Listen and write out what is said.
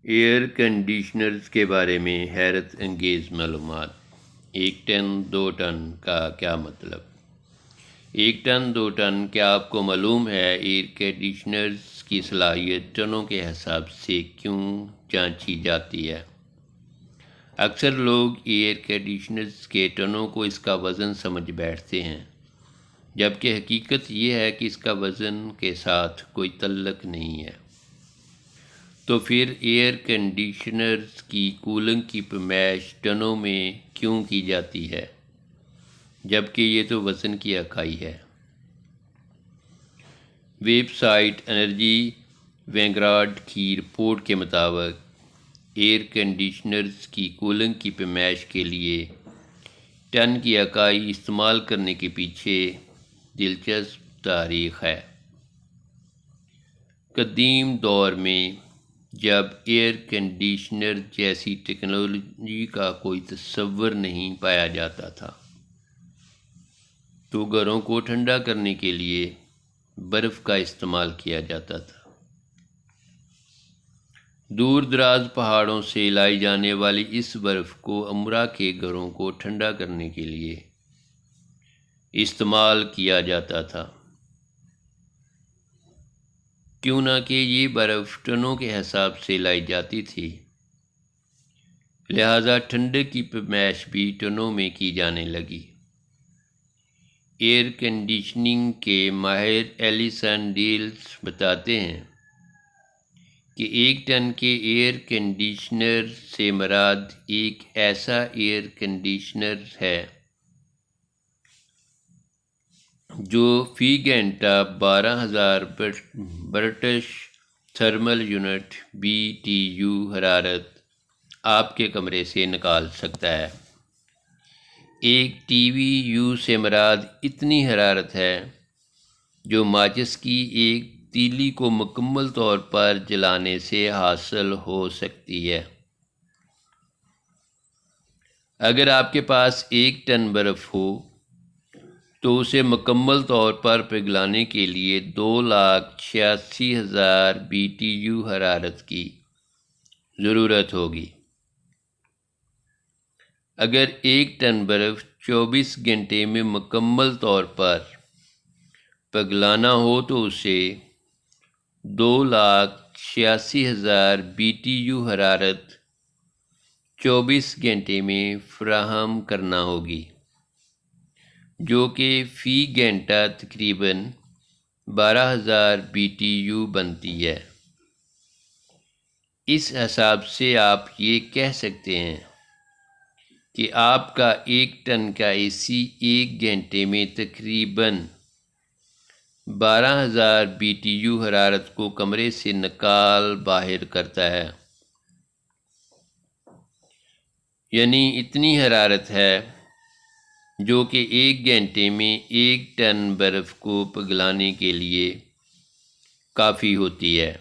Air conditioners کے بارے میں حیرت انگیز معلومات۔ 1 ٹن 2 ٹن کا کیا مطلب؟ 1 ٹن 2 ٹن کیا آپ کو معلوم ہے ایئر کنڈیشنرز کی صلاحیت ٹنوں کے حساب سے کیوں جانچی جاتی ہے؟ اکثر لوگ ایئر کنڈیشنرز کے ٹنوں کو اس کا وزن سمجھ بیٹھتے ہیں، جبکہ حقیقت یہ ہے کہ اس کا وزن کے ساتھ کوئی تعلق نہیں ہے۔ تو پھر ایئر کنڈیشنرز کی کولنگ کی پیمائش ٹنوں میں کیوں کی جاتی ہے، جبکہ یہ تو وزن کی اکائی ہے؟ ویب سائٹ انرجی وینگارڈ کی رپورٹ کے مطابق ایئر کنڈیشنرز کی کولنگ کی پیمائش کے لیے ٹن کی اکائی استعمال کرنے کے پیچھے دلچسپ تاریخ ہے۔ قدیم دور میں جب ایئر کنڈیشنر جیسی ٹیکنالوجی کا کوئی تصور نہیں پایا جاتا تھا، تو گھروں کو ٹھنڈا کرنے کے لیے برف کا استعمال کیا جاتا تھا۔ دور دراز پہاڑوں سے لائی جانے والی اس برف کو امرا کے گھروں کو ٹھنڈا کرنے کے لیے استعمال کیا جاتا تھا، کیوں نہ کہ یہ برف ٹنوں کے حساب سے لائی جاتی تھی، لہذا ٹھنڈک کی پیمائش بھی ٹنوں میں کی جانے لگی۔ ایئر کنڈیشننگ کے ماہر ایلیسن ڈیلز بتاتے ہیں کہ 1 ٹن کے ایئر کنڈیشنر سے مراد ایک ایسا ایئر کنڈیشنر ہے جو فی گھنٹہ 12,000 برٹش تھرمل یونٹ BTU حرارت آپ کے کمرے سے نکال سکتا ہے۔ ایک TBU سے مراد اتنی حرارت ہے جو ماچس کی ایک تیلی کو مکمل طور پر جلانے سے حاصل ہو سکتی ہے۔ اگر آپ کے پاس 1 ٹن برف ہو تو اسے مکمل طور پر پگھلانے کے لیے 2,86,000 BTU حرارت کی ضرورت ہوگی۔ اگر 1 ٹن برف 24 گھنٹے میں مکمل طور پر پگھلانا ہو تو اسے 2,86,000 BTU حرارت 24 گھنٹے میں فراہم کرنا ہوگی، جو کہ فی گھنٹہ تقریباً 12,000 BTU بنتی ہے۔ اس حساب سے آپ یہ کہہ سکتے ہیں کہ آپ کا 1 ٹن کا AC 1 گھنٹے میں تقریباً 12,000 BTU حرارت کو کمرے سے نکال باہر کرتا ہے، یعنی اتنی حرارت ہے جو کہ 1 گھنٹے میں 1 ٹن برف کو پگھلانے کے لیے کافی ہوتی ہے۔